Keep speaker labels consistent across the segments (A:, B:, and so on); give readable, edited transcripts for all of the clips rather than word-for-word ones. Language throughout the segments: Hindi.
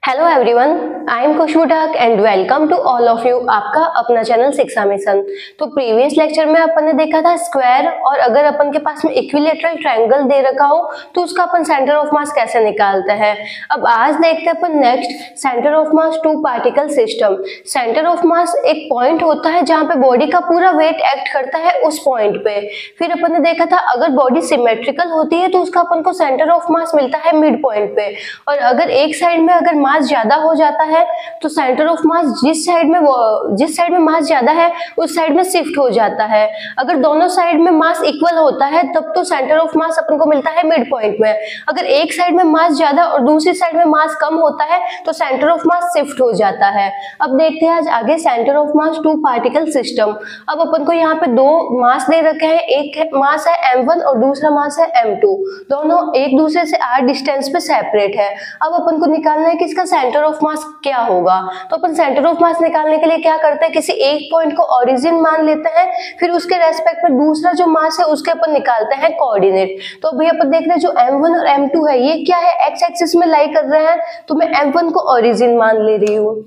A: Hello everyone, I am Khushboo Dhak and welcome to all of you आपका अपना चैनल शिक्षा मिशन। तो प्रीवियस लेक्चर में अपन ने देखा था स्क्वायर, और अगर अपन के पास में इक्विलेटरल ट्रायंगल दे रखा हो तो उसका अपन सेंटर ऑफ मास कैसे निकालते हैं। अब आज देखते हैं अपन next centre of mass two particle system. Centre of mass एक पॉइंट होता है जहाँ पे बॉडी का पूरा वेट एक्ट करता है उस पॉइंट पे। फिर अपन ने देखा था अगर बॉडी सिमेट्रिकल होती है तो उसका अपन को सेंटर ऑफ मास मिलता है मिड पॉइंट पे, और अगर एक साइड में अगर मास ज्यादा हो जाता है तो सेंटर ऑफ मास जिस साइड में मास ज्यादा है उस साइड में शिफ्ट हो जाता है। अगर दोनों साइड में मास इक्वल होता है तब तो सेंटर ऑफ मास अपन को मिलता है मिड पॉइंट में। अगर एक साइड में मास ज्यादा और दूसरी साइड में मास कम होता है तो सेंटर ऑफ मास शिफ्ट हो जाता है। अब देखते हैं आज आगे centre of mass two particle system. अब अपन को यहाँ पे दो मास दे रखे हैं, एक मास है m1 और दूसरा मास है m2। दोनों एक दूसरे से r डिस्टेंस पे सेपरेट है। अब अपन को निकालना है कि इसका सेंटर ऑफ मास क्या होगा। तो अपन सेंटर ऑफ मास निकालने के लिए क्या करते हैं, किसी एक पॉइंट को ओरिजिन मान लेते हैं, फिर उसके रेस्पेक्ट में दूसरा जो मास है उसके अपन निकालते हैं कोऑर्डिनेट। तो अभी अपन देख रहे हैं जो m1 और m2 है ये क्या है, एक्स एक्सिस में लाई कर रहे हैं, तो मैं m1 को ओरिजिन मान ले रही हूँ।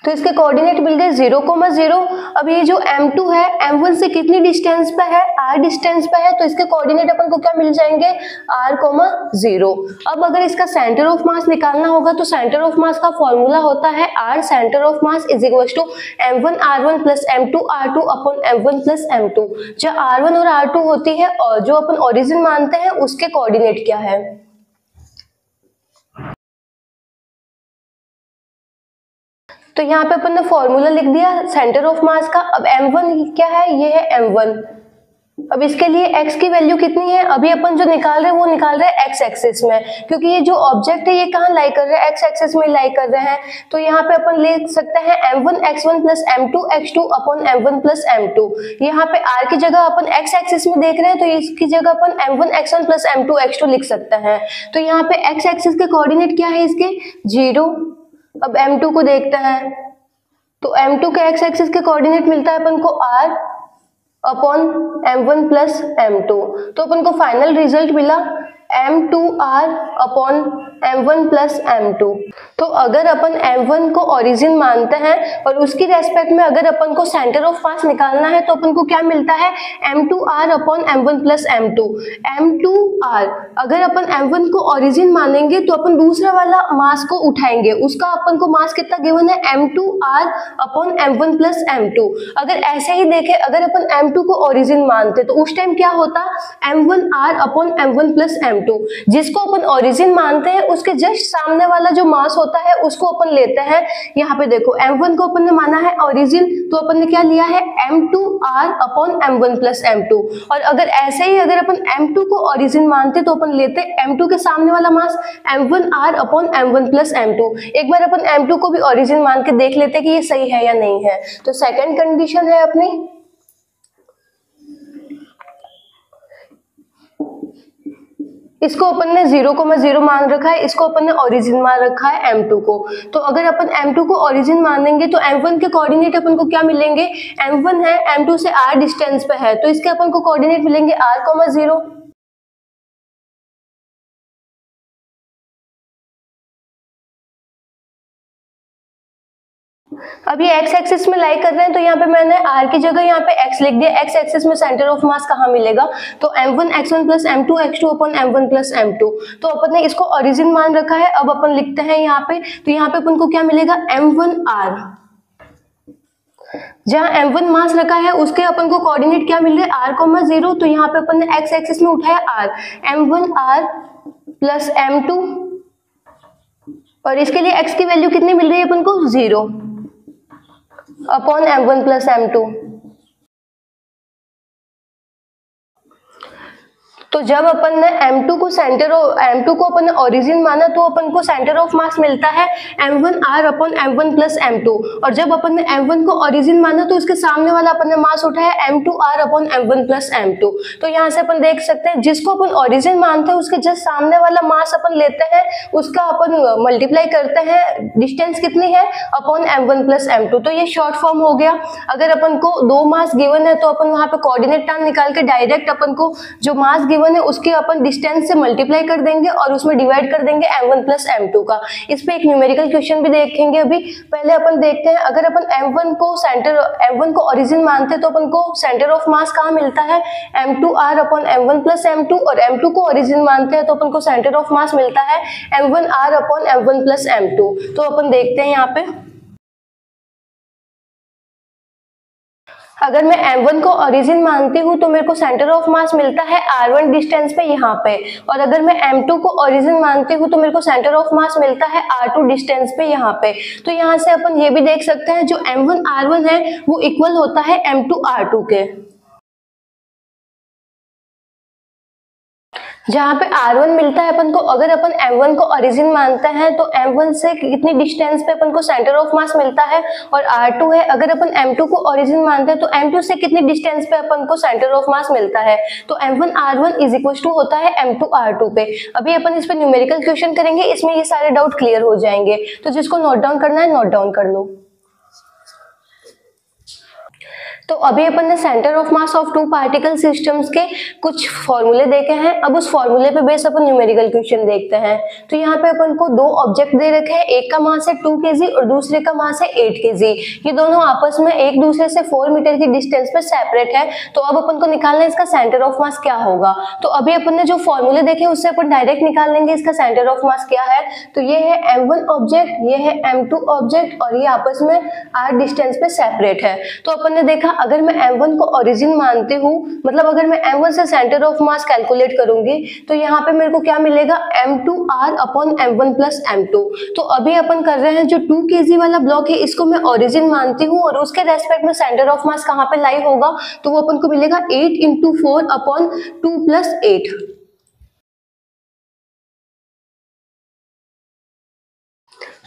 A: तो इसके कोऑर्डिनेट मिल गए 0,0। अब ये जो m2 है m1 से कितनी डिस्टेंस पे है, r डिस्टेंस पे है, तो इसके कोऑर्डिनेट अपन को क्या मिल जाएंगे, r,0। अब अगर इसका सेंटर ऑफ मास निकालना होगा तो सेंटर ऑफ मास का फॉर्मूला होता है r centre of mass is equal to m1r1 plus m2r2 upon m1 plus m2। जो r1 और r2 होती है और जो अपन ओरिजिन मानते हैं उसके कोऑर्डिनेट क्या है। तो यहाँ पे अपन ने फॉर्मूला लिख दिया सेंटर ऑफ मास का। अब m1 क्या है, ये है m1। अब इसके लिए x की वैल्यू कितनी है, अभी अपन जो निकाल रहे हैं वो निकाल रहे हैं x एक्सिस में, क्योंकि ये जो ऑब्जेक्ट है ये कहाँ लाई कर रहे हैं, x एक्सिस में लाई कर रहे हैं। तो यहाँ पे अपन ले सकते हैं m1 x1 plus m2 x2 upon m1 plus m2। यहाँ पे r की जगह अपन x एक्सिस में देख रहे हैं तो इसकी जगह अपन m1 x1 plus m2 x2 लिख सकते हैं। तो यहाँ पे x एक्सिस के कोऑर्डिनेट क्या है इसके, 0। अब m2 को देखते हैं तो m2 के x एक्सिस के कोऑर्डिनेट मिलता है अपन को r upon m1 plus m2। तो अपन को फाइनल रिजल्ट मिला m2r upon m1 plus m2। तो अगर अपन m1 को ओरिजिन मानते हैं और उसकी रेस्पेक्ट में अगर अपन को सेंटर ऑफ मास निकालना है तो अपन को क्या मिलता है, m2r upon m1 plus m2। m2r अगर अपन m1 को ओरिजिन मानेंगे तो अपन दूसरा वाला मास को उठाएंगे, उसका अपन को मास कितना गिवन है, m2r upon m1 plus m2। अगर ऐसे ही देखें, अगर अपन m2 को ओरिजिन मानते तो उस टाइम क्या होता, m1r upon m1 plus m2। जिसको अपन ओरिजिन मानते हैं उसके जस्ट सामने वाला जो मास होता है उसको अपन लेते हैं। यहाँ पे देखो m1 को अपन ने माना है ओरिजिन, तो अपन ने क्या लिया है, m2r upon m1 plus m2। और अगर ऐसे ही अगर अपन m2 को ओरिजिन मानते तो अपन लेते m2 के सामने वाला मास m1r upon m1 plus m2। एक बार अपन m2 को भी ओरिजिन मान के देख लेते कि ये सही है या नहीं है। तो सेकेंड कंडीशन है अपनी, इसको अपन ने 0,0 मान रखा है, इसको अपन ने ओरिजिन मान रखा है m2 को। तो अगर अपन m2 को ओरिजिन मानेंगे तो m1 के कोऑर्डिनेट अपन को क्या मिलेंगे, m1 है m2 से r डिस्टेंस पे है तो इसके अपन को कोऑर्डिनेट मिलेंगे r,0। अब ये x एक्सिस में लाई कर रहे हैं तो यहाँ पे मैंने r की जगह यहाँ पे x लिख दिया। x एक्सिस में सेंटर ऑफ मास कहाँ मिलेगा, तो m1 x1 plus m2 x2 upon m1 plus m2। तो अपन ने इसको ओरिजिन मान रखा है। अब अपन लिखते हैं यहाँ पे, तो यहाँ पे अपन को क्या मिलेगा, m1r। जहाँ m1 मास रखा है उसके अपन को कोऑर्डिनेट क्या मिल रहे हैं, r,0। तो यहाँ पे अपन ने x एक्सिस में उठाया r, m1r प्लस m2, और इसके लिए x की वैल्यू कितनी मिल रही है अपन को, 0 अपॉन m1 प्लस m2। तो जब अपन ने m2 को अपन ने ओरिजिन माना तो अपन को सेंटर ऑफ मास मिलता है m1r upon m1 plus m2। और जब अपन ने m1 को ओरिजिन माना तो उसके सामने वाला अपन ने मास उठाया m2r upon m1 plus m2। तो यहाँ से अपन देख सकते हैं जिसको अपन ओरिजिन मानते हैं उसके जस्ट सामने वाला मास अपन लेते हैं, उसका अपन मल्टीप्लाई करते हैं, डिस्टेंस कितनी है, अपॉन m1 प्लस m2। तो ये शॉर्ट फॉर्म हो गया। अगर अपन को दो मास गिवन है तो अपन वहां पे कोऑर्डिनेट टर्म निकाल के डायरेक्ट अपन को जो मास गिवन गिवन है उसके अपन डिस्टेंस से मल्टीप्लाई कर देंगे और उसमें डिवाइड कर देंगे m1 प्लस m2 का। इस पे एक न्यूमेरिकल क्वेश्चन भी देखेंगे अभी। पहले अपन देखते हैं, अगर अपन m1 को ओरिजिन मानते हैं तो अपन को सेंटर ऑफ मास कहाँ मिलता है, m2r upon m1 plus m2, और m2 को ओरिजिन मानते हैं तो अपन को सेंटर ऑफ मास मिलता है m1r upon m1 plus m2। तो अपन देखते हैं यहाँ पे, अगर मैं m1 को ओरिजिन मानती हूँ तो मेरे को सेंटर ऑफ मास मिलता है r1 डिस्टेंस पे यहाँ पे, और अगर मैं m2 को ओरिजिन मानती हूँ तो मेरे को सेंटर ऑफ मास मिलता है r2 डिस्टेंस पे यहाँ पे। तो यहाँ से अपन ये भी देख सकते हैं जो m1 r1 है वो इक्वल होता है m2 r2 के, जहाँ पे r1 मिलता है अपन को। अगर अपन m1 को ओरिजिन मानते हैं तो m1 से कितनी डिस्टेंस पे अपन को सेंटर ऑफ मास मिलता है, और r2 है, अगर अपन m2 को ओरिजिन मानते हैं तो m2 से कितनी डिस्टेंस पे अपन को सेंटर ऑफ मास मिलता है। तो m1 r1 is equal to होता है m2 r2 पे। अभी अपन इस पे न्यूमेरिकल क्वेश्चन करेंगे, इसमें ये सारे डाउट क्लियर हो जाएंगे। तो जिसको नोट डाउन करना है नोट डाउन कर लो। तो अभी अपन ने centre of mass of two particle systems के कुछ फॉर्मूले देखे हैं। अब उस फॉर्मूले पे बेस अपन न्यूमेरिकल क्वेश्चन देखते हैं। तो यहाँ पे अपन को दो ऑब्जेक्ट दे रखे हैं, एक का मास है 2 kg और दूसरे का मास है 8 kg। ये दोनों आपस में एक दूसरे से 4 मीटर की डिस्टेंस पे सेपरेट है। तो अब अपन को निकालना है इसका सेंटर ऑफ मास क्या होगा। तो अभी अपन ने जो फॉर्मूले देखे उससे अपन डायरेक्ट निकाल लेंगे इसका सेंटर ऑफ मास क्या है। तो ये है m1 ऑब्जेक्ट, ये है m2 ऑब्जेक्ट, और ये आपस में r डिस्टेंस पे सेपरेट है। तो अपन ने देखा, अगर मैं m1 को ओरिजिन मानती हूँ, मतलब अगर मैं m1 से सेंटर ऑफ मास कैलकुलेट करूंगी तो यहाँ पे मेरे को क्या मिलेगा, m2r upon m1 plus m2। तो अभी अपन कर रहे हैं जो 2 kg वाला ब्लॉक है इसको मैं ओरिजिन मानती हूँ और उसके रेस्पेक्ट में सेंटर ऑफ मास कहाँ पे लाई होगा, तो वो अपन को मिलेगा 8 इंटू 4 अपॉन 2 प्लस 8।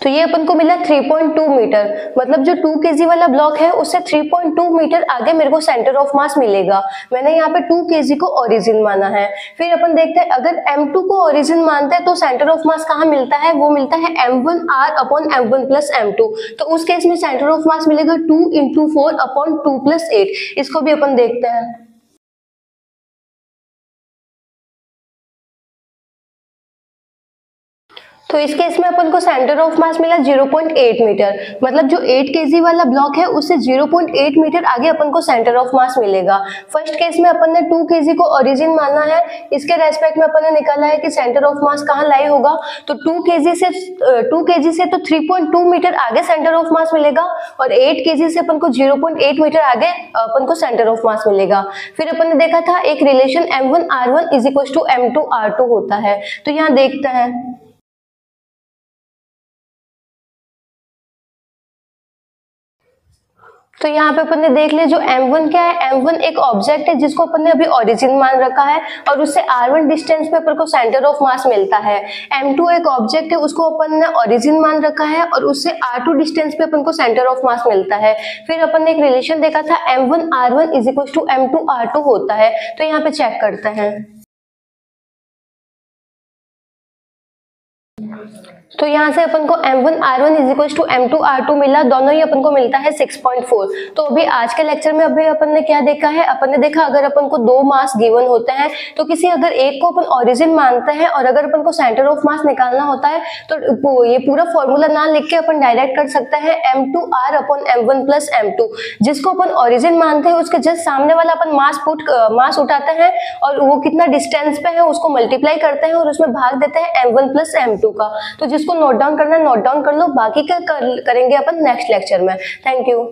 A: तो ये अपन को मिला 3.2 मीटर, मतलब जो 2 kg वाला ब्लॉक है उससे 3.2 मीटर आगे मेरे को सेंटर ऑफ मास मिलेगा। मैंने यहाँ पे 2 kg को ओरिजिन माना है। फिर अपन देखते हैं, अगर m2 को ओरिजिन मानते हैं तो सेंटर ऑफ मास कहाँ मिलता है, वो मिलता है m1r upon m1 plus m2। तो उस केस में सेंटर ऑफ मास मिलेगा 2 इंटू 4 अपॉन 2 प्लस 8। इसको भी अपन देखते हैं। तो इस केस में अपन को सेंटर ऑफ मास मिला 0.8 मीटर, मतलब जो 8 kg वाला ब्लॉक है उससे 0.8 मीटर आगे अपन को सेंटर ऑफ मास मिलेगा। फर्स्ट केस में अपन ने 2 kg को ओरिजिन माना है, इसके रेस्पेक्ट में अपन ने निकाला है कि सेंटर ऑफ मास कहाँ लाई होगा। तो 2 kg से तो 3.2 मीटर आगे सेंटर ऑफ मास मिलेगा, और 8 kg से अपन को 0.8 मीटर आगे अपन को सेंटर ऑफ मास मिलेगा। फिर अपन ने देखा था एक relation m1 r1 is equal to m2 r2 होता है। तो यहाँ देखते हैं, तो यहाँ पे अपन ने देख लिया जो m1 क्या है, m1 एक ऑब्जेक्ट है जिसको अपन ने अभी ओरिजिन मान रखा है और उससे r1 डिस्टेंस पे अपन को सेंटर ऑफ मास मिलता है। m2 एक ऑब्जेक्ट है, उसको अपन ने ओरिजिन मान रखा है और उससे r2 डिस्टेंस पे अपन को सेंटर ऑफ मास मिलता है। फिर अपन ने एक रिलेशन देखा था m1 r1 is equal to m2 r2 होता है। तो यहाँ पे चेक करते हैं, तो यहाँ से अपन को m1 r1 is equal to m2 r2 मिला, दोनों ही अपन को मिलता है 6.4। तो अभी आज के लेक्चर में अभी अपन ने क्या देखा है, अपन ने देखा अगर अपन को दो मास गिवन होते हैं तो किसी अगर एक को अपन ओरिजिन मानते हैं और अगर अपन को सेंटर ऑफ मास निकालना होता है तो ये पूरा फॉर्मूला ना लिख के अपन डायरेक्ट कर सकते हैं m2r upon m1 plus m2। जिसको अपन ओरिजिन मानते हैं उसके जस्ट सामने वाला अपन मास उठाते हैं और वो कितना डिस्टेंस पे है उसको मल्टीप्लाई करते हैं और उसमें भाग देते हैं m1 प्लस m2 का। तो जिसको नोट डाउन करना है नोट डाउन कर लो, बाकी का करेंगे अपन नेक्स्ट लेक्चर में। Thank you.